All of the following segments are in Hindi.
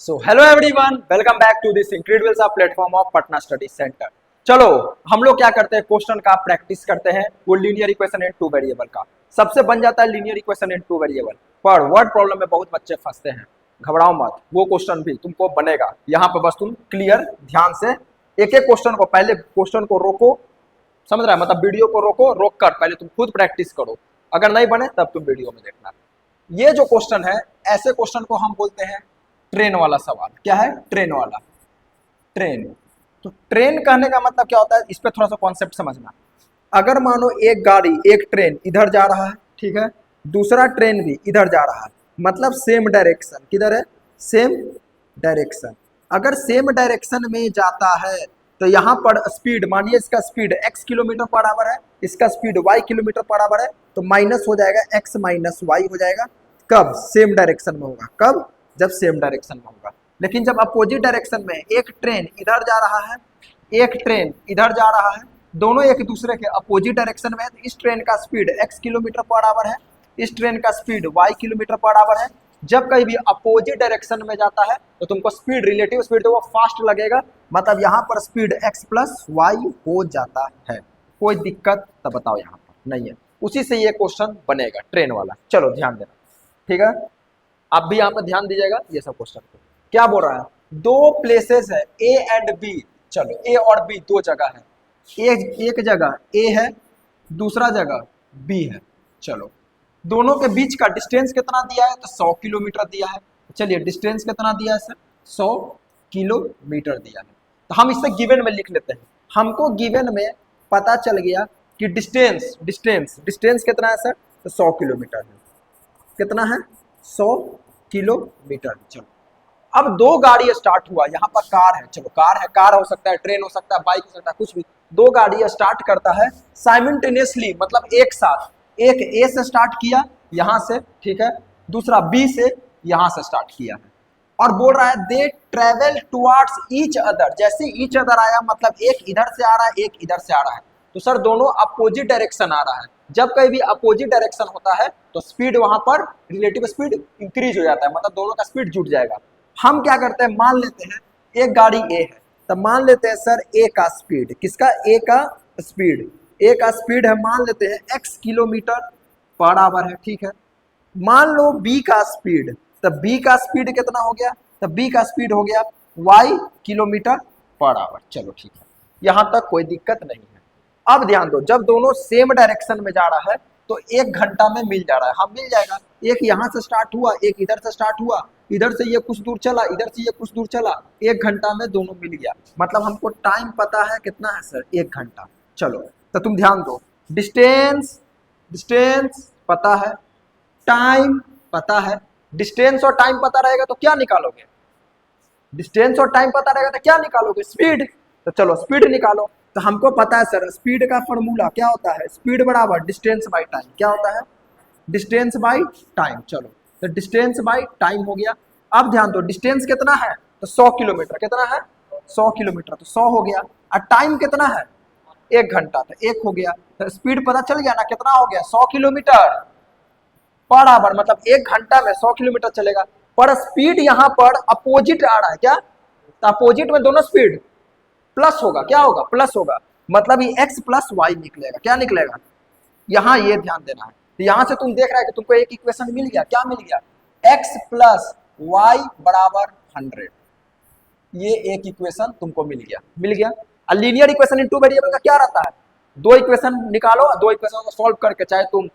So hello everyone, welcome back to this incredible सा platform of Patna study centre. चलो हम लोग क्या करते हैं, क्वेश्चन का प्रैक्टिस करते हैं। वो linear equation in two variable का सबसे बन जाता है linear equation in two variable. पर वर्ड प्रॉब्लम में बहुत बच्चे फंसते हैं, घबराओ मत, वो क्वेश्चन भी तुमको बनेगा। यहाँ पे बस तुम क्लियर ध्यान से एक एक क्वेश्चन को, पहले क्वेश्चन को रोको, समझ रहा है, मतलब वीडियो को रोको, रोक कर पहले तुम खुद प्रैक्टिस करो। अगर नहीं बने तब तुम वीडियो में देखना। ये जो क्वेश्चन है, ऐसे क्वेश्चन को हम बोलते हैं ट्रेन वाला सवाल। क्या है? ट्रेन वाला। ट्रेन, तो ट्रेन कहने का मतलब क्या होता है, इस पे थोड़ा सा कॉन्सेप्ट समझना। अगर मानो एक गाड़ी, एक ट्रेन इधर जा रहा है, ठीक है, दूसरा ट्रेन भी इधर जा रहा है, मतलब सेम डायरेक्शन। किधर है? Same direction. अगर सेम डायरेक्शन में जाता है तो यहाँ पर स्पीड, मानिए इसका speed x kilometre per hour है, इसका speed y kilometre per hour है, तो माइनस हो जाएगा, x माइनस वाई हो जाएगा। कब? सेम डायरेक्शन में होगा। कब? जब सेम डायरेक्शन में होगा। लेकिन जब अपोजिट डायरेक्शन में, एक ट्रेन इधर जा रहा है, एक ट्रेन इधर जा रहा है, दोनों एक दूसरे के अपोजिट डायरेक्शन में है, तो इस ट्रेन का speed x kilometre per hour है, इस ट्रेन का speed y kilometre per hour है। जब कहीं भी अपोजिट डायरेक्शन में जाता है तो तुमको स्पीड, रिलेटिव स्पीड, तो वो फास्ट लगेगा, मतलब यहाँ पर स्पीड x प्लस वाई हो जाता है। कोई दिक्कत तो बताओ यहाँ पर नहीं है। उसी से ये क्वेश्चन बनेगा, ट्रेन वाला। चलो ध्यान देना, ठीक है, आप भी यहाँ पर ध्यान दीजिएगा। ये सब क्वेश्चन को क्या बोल रहा है, दो प्लेसेस है ए एंड बी। चलो ए और बी दो जगह है, एक जगह ए है, दूसरा जगह बी है। चलो दोनों के बीच का डिस्टेंस कितना दिया है, तो 100 किलोमीटर दिया है। चलिए डिस्टेंस कितना दिया है सर? 100 किलोमीटर दिया है। तो हम इसे गिवन में लिख लेते हैं। हमको गिवन में पता चल गया कि डिस्टेंस डिस्टेंस डिस्टेंस कितना है सर? तो 100 किलोमीटर है। कितना है? 100 किलोमीटर। चलो अब दो गाड़ी स्टार्ट हुआ, यहाँ पर कार है, चलो कार है, कार हो सकता है, ट्रेन हो सकता है, बाइक हो सकता है, कुछ भी। दो गाड़ी स्टार्ट करता है साइमल्टेनियसली, मतलब एक साथ। एक ए से स्टार्ट किया यहाँ से, ठीक है, दूसरा बी से यहाँ से स्टार्ट किया है, और बोल रहा है they travel towards each other. जैसे ईच अदर आया मतलब एक इधर से आ रहा है, एक इधर से आ रहा है, तो सर दोनों अपोजिट डायरेक्शन आ रहा है। जब कहीं भी अपोजिट डायरेक्शन होता है तो स्पीड वहां पर, रिलेटिव स्पीड इंक्रीज हो जाता है, मतलब दोनों का स्पीड जुट जाएगा। हम क्या करते हैं, मान लेते हैं एक गाड़ी ए है, तो मान लेते हैं सर ए का स्पीड, किसका? ए का स्पीड। ए का स्पीड है, मान लेते हैं x किलोमीटर पर आवर है, ठीक है। मान लो बी का स्पीड, तो बी का स्पीड कितना हो गया? तो बी का स्पीड हो गया y किलोमीटर पर आवर। चलो ठीक है, यहां तक कोई दिक्कत नहीं है। अब ध्यान दो, जब दोनों सेम डायरेक्शन में जा रहा है तो 1 घंटा में मिल जा रहा है। हम मिल जाएगा, एक यहाँ से स्टार्ट हुआ, एक इधर से स्टार्ट हुआ, इधर से ये कुछ दूर चला, इधर से ये कुछ दूर चला, 1 घंटा में दोनों मिल गया। मतलब हमको टाइम पता है, कितना है सर? 1 घंटा। चलो तो तुम ध्यान दो, डिस्टेंस डिस्टेंस पता है, टाइम पता है। डिस्टेंस और टाइम पता रहेगा तो क्या निकालोगे? डिस्टेंस और टाइम पता रहेगा तो क्या निकालोगे? स्पीड। तो चलो स्पीड निकालो। तो हमको पता है सर, स्पीड का फॉर्मूला क्या होता है? स्पीड बराबर डिस्टेंस बाई टाइम। क्या होता है? Distance by time. चलो तो डिस्टेंस बाई टाइम हो गया। अब ध्यान दो, डिस्टेंस कितना है? तो 100 किलोमीटर। कितना है? 100 किलोमीटर, तो 100 हो गया। और टाइम कितना है? 1 घंटा, तो 1 हो गया। तो स्पीड पता चल गया ना, कितना हो गया? 100 किलोमीटर पर आवर, मतलब 1 घंटा में 100 किलोमीटर चलेगा। पर स्पीड यहाँ पर अपोजिट आ रहा है, क्या? तो अपोजिट में दोनों स्पीड प्लस होगा। क्या होगा? प्लस होगा, मतलब ये x प्लस वाई निकलेगा। क्या निकलेगा? यहाँ ये ध्यान देना है। तो यहाँ से तुम देख रहा है कि तुमको एक इक्वेशन मिल गया। क्या मिल गया? x प्लस वाई बराबर 100। ये एक इक्वेशन तुमको मिल गया, मिल गया। और linear equation in two variable का क्या रहता है? दो इक्वेशन निकालो, दो इक्वेशन को सॉल्व करके, चाहे तुम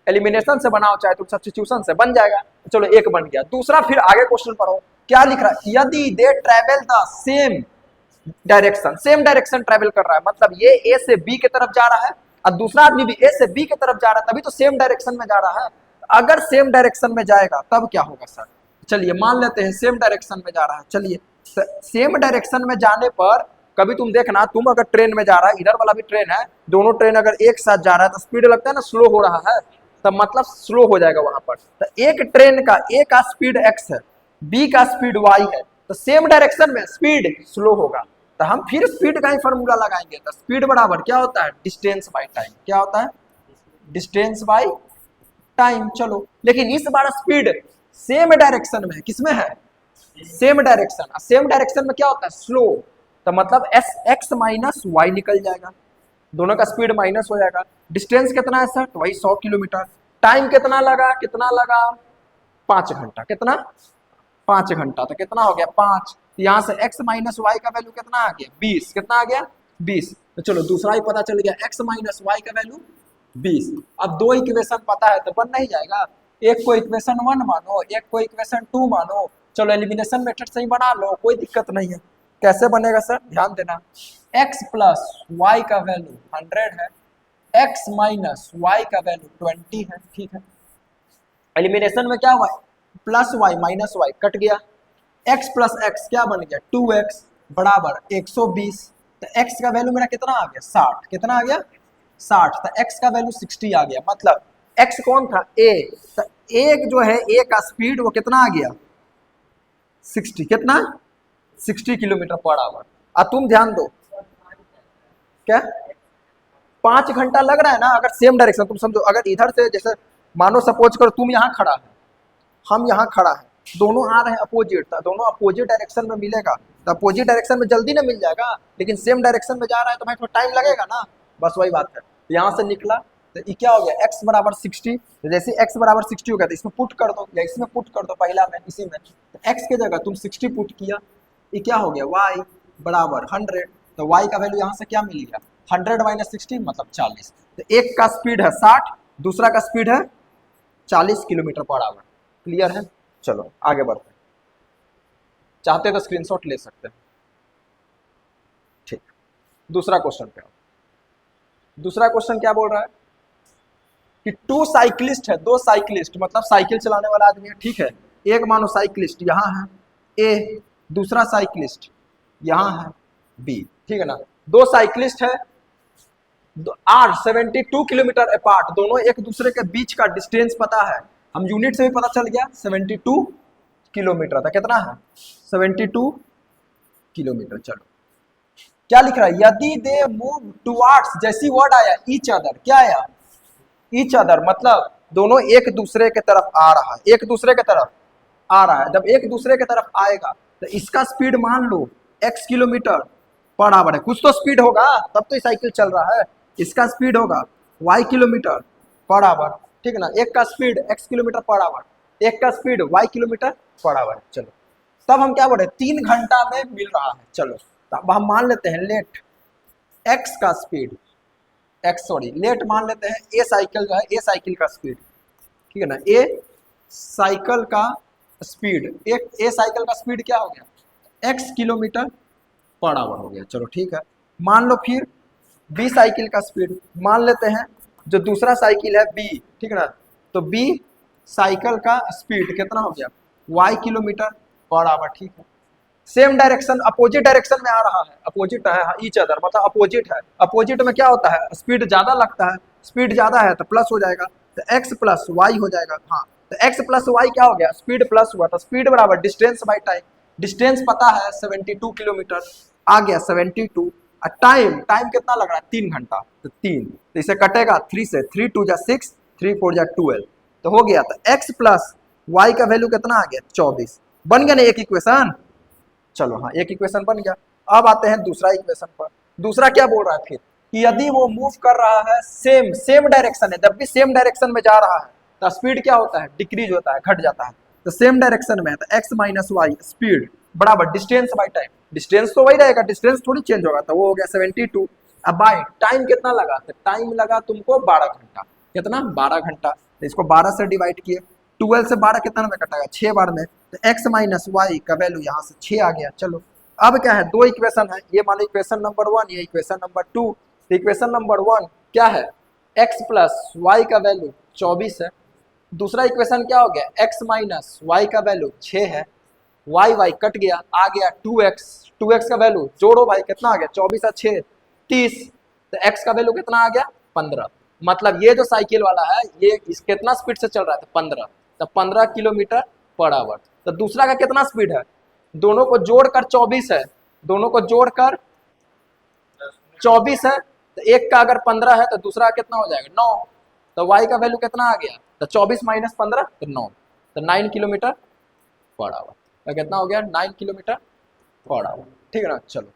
एलिमिनेशन से बनाओ, चाहे तुम सब्स्टिट्यूशन से, बन जाएगा। चलो एक बन गया। दूसरा फिर आगे क्वेश्चन पढ़ो, क्या लिख रहा है? यदि they travel the same direction, same direction travel कर रहा है, मतलब ये ए से बी की तरफ जा रहा है और दूसरा आदमी भी ए से बी की तरफ जा रहा है, तभी तो सेम डायरेक्शन में जा रहा है। अगर सेम डायरेक्शन में जाएगा तब क्या होगा सर? चलिए मान लेते हैं सेम डायरेक्शन में जा रहा है। चलिए सेम डायरेक्शन में जाने पर कभी तुम देखना, तुम अगर ट्रेन में जा रहा है, इधर वाला भी ट्रेन है, दोनों ट्रेन अगर एक साथ जा रहा है तो स्पीड लगता है ना, स्लो हो रहा है, तब मतलब स्लो हो जाएगा वहां पर। तो एक ट्रेन का ए का स्पीड x है, बी का स्पीड y है, तो सेम डायरेक्शन में स्पीड स्लो होगा। तो हम फिर स्पीड का ही फॉर्मूला लगाएंगे। तो स्पीड बराबर क्या होता है? Distance by time. क्या होता है? Distance by time. चलो लेकिन इस बार स्पीड सेम डायरेक्शन में है, किसमें है? सेम डायरेक्शन, सेम डायरेक्शन में क्या होता है स्लो, तो मतलब एस एक्स माइनस वाई निकल जाएगा, दोनों का स्पीड माइनस हो जाएगा। डिस्टेंस कितना है सर, वही 100 किलोमीटर। टाइम कितना लगा 5 घंटा, कितना 5 घंटा, तो कितना हो गया 5, यहाँ से x माइनस वाई का वैल्यू कितना आ गया 20, कितना आ गया 20। तो चलो दूसरा ही पता चल गया, x माइनस वाई का वैल्यू 20। अब दो इक्वेशन पता है तो बन नहीं जाएगा, एक को इक्वेशन 1 मानो, एक को इक्वेशन 2 मानो, चलो एलिमिनेशन मेथड से ही बना लो, कोई दिक्कत नहीं है। कैसे बनेगा सर, ध्यान देना, x प्लस वाई का वैल्यू 100 है, x माइनस वाई का वैल्यू 20 है, ठीक है। एलिमिनेशन में क्या हुआ, plus y minus y cut गया, x प्लस एक्स क्या बन गया 2x बराबर 120, तो x का वैल्यू मेरा कितना आ गया 60, कितना आ गया 60, तो x का वैल्यू 60 आ गया, मतलब x कौन था a, तो a जो है a का स्पीड वो कितना आ गया 60, कितना 60 किलोमीटर पर आवर। अब तुम ध्यान दो, क्या 5 घंटा लग रहा है ना, अगर सेम डायरेक्शन तुम समझो, अगर इधर से जैसे मानो सपोज करो तुम यहाँ खड़ा है, हम यहाँ खड़ा है, दोनों आ रहे हैं अपोजिट, दोनों अपोजिट डायरेक्शन में मिलेगा, तो अपोजिट डायरेक्शन में जल्दी ना मिल जाएगा, लेकिन सेम डायरेक्शन में जा रहा है तो भाई थोड़ा टाइम लगेगा ना, बस वही बात है। तो यहाँ से निकला तो ये क्या हो गया x बराबर 60, तो जैसे x बराबर 60 हो गया तो इसमें पुट कर दो या इसमें पुट कर दो, पहला में इसी में, तो x की जगह तुम 60 पुट किया, ये क्या हो गया y बराबर 100, तो y का वैल्यू यहाँ से क्या मिल गया 100 माइनस 60 मतलब 40, तो एक का स्पीड है 60, दूसरा का स्पीड है 40 किलोमीटर पर आवर। क्लियर है, चलो आगे बढ़ते हैं, चाहते तो स्क्रीनशॉट ले सकते हैं। ठीक, दूसरा क्वेश्चन पे, दूसरा क्वेश्चन क्या बोल रहा है कि टू साइकिलिस्ट है, दो साइकिलिस्ट मतलब साइकिल चलाने वाला आदमी है, ठीक है। एक मानो साइकिलिस्ट यहाँ है ए, दूसरा साइकिलिस्ट यहाँ है बी, ठीक है ना। दो साइकिलिस्ट है, आर 72 किलोमीटर अपार्ट, दोनों एक दूसरे के बीच का डिस्टेंस पता है, हम यूनिट से भी पता चल गया 72 किलोमीटर था, कितना है 72 किलोमीटर। चलो क्या लिख रहा है, यदि दे मूव टुवर्ड्स, जैसी वर्ड आया ईच अदर, क्या आया ईच अदर, मतलब दोनों एक दूसरे के तरफ आ रहा है, एक दूसरे के तरफ आ रहा है, जब एक दूसरे के तरफ आएगा तो इसका स्पीड मान लो x किलोमीटर पर आवर है, कुछ तो स्पीड होगा तब तो ये साइकिल चल रहा है, इसका स्पीड होगा y किलोमीटर पर आवर, ठीक है ना, एक का speed x kilometre per hour, एक का speed y kilometre per hour. चलो तब हम क्या बोले 3 घंटा में मिल रहा है, चलो तब हम मान लेते हैं लेट x का स्पीड, लेट मान लेते हैं ए साइकिल जो है, ए साइकिल का स्पीड, ठीक है ना, ए साइकिल का स्पीड, एक ए साइकिल का स्पीड क्या हो गया x किलोमीटर पर आवर हो गया। चलो ठीक है, मान लो फिर बी साइकिल का स्पीड मान लेते हैं, जो दूसरा साइकिल है बी, ठीक है ना, तो बी साइकिल का स्पीड कितना हो गया y किलोमीटर पर आवर, ठीक है। सेम डायरेक्शन अपोजिट डायरेक्शन में आ रहा है, अपोजिट है ईच अदर मतलब अपोजिट है, अपोजिट में क्या होता है स्पीड ज्यादा लगता है, स्पीड ज्यादा है तो प्लस हो जाएगा, तो x प्लस वाई हो जाएगा, हाँ तो x प्लस वाई क्या हो गया स्पीड प्लस हुआ, तो स्पीड बराबर डिस्टेंस बाई टाइम, डिस्टेंस पता है 72 किलोमीटर आ गया 72, और टाइम कितना लग रहा है 3 घंटा, तो 3, तो इसे कटेगा 3 से, 3 2 जा 6, 3 4 जा 12, तो हो गया, तो x प्लस वाई का वैल्यू कितना आ गया 24, बन गया ना एक इक्वेशन। चलो हाँ एक इक्वेशन बन गया। अब आते हैं दूसरा इक्वेशन पर, दूसरा क्या बोल रहा है फिर कि यदि वो मूव कर रहा है सेम डायरेक्शन है, जब भी सेम डायरेक्शन में जा रहा है तो स्पीड क्या होता है डिक्रीज होता है, घट जाता है, तो सेम डायरेक्शन में है तो x माइनस वाई स्पीड बराबर डिस्टेंस बाई टाइम, डिस्टेंस तो वही रहेगा, डिस्टेंस थोड़ी चेंज होगा, तो वो हो गया 72, अब बाई टाइम कितना लगा, तो टाइम लगा तुमको 12 घंटा, कितना 12 घंटा, तो इसको 12 से डिवाइड किए, 12 से 12 कितना में कटेगा 6 बार में, तो x माइनस वाई का वैल्यू यहाँ से 6 आ गया। चलो अब क्या है, दो इक्वेशन है, ये मानो इक्वेशन नंबर 1, ये इक्वेशन नंबर 2, तो इक्वेशन नंबर 1 क्या है x प्लस वाई का वैल्यू 24 है, दूसरा इक्वेशन क्या हो गया x माइनस वाई का वैल्यू 6 है, y कट गया आ गया 2x का वैल्यू जोड़ो भाई कितना आ गया 24 और 6 30, तो x का वैल्यू कितना आ गया 15, मतलब ये जो साइकिल वाला है ये कितना स्पीड से चल रहा है 15, तो 15 किलोमीटर पर आवर। तो दूसरा का कितना स्पीड है, दोनों को जोड़कर 24 है, दोनों को जोड़कर 24 है, तो एक का अगर 15 है तो दूसरा कितना हो जाएगा 9, तो y का वैल्यू कितना आ गया, तो 24 माइनस 15 तो 9, तो 9 किलोमीटर पर आवर। कितना हो गया 9 किलोमीटर पर आवर, ठीक है ना। चलो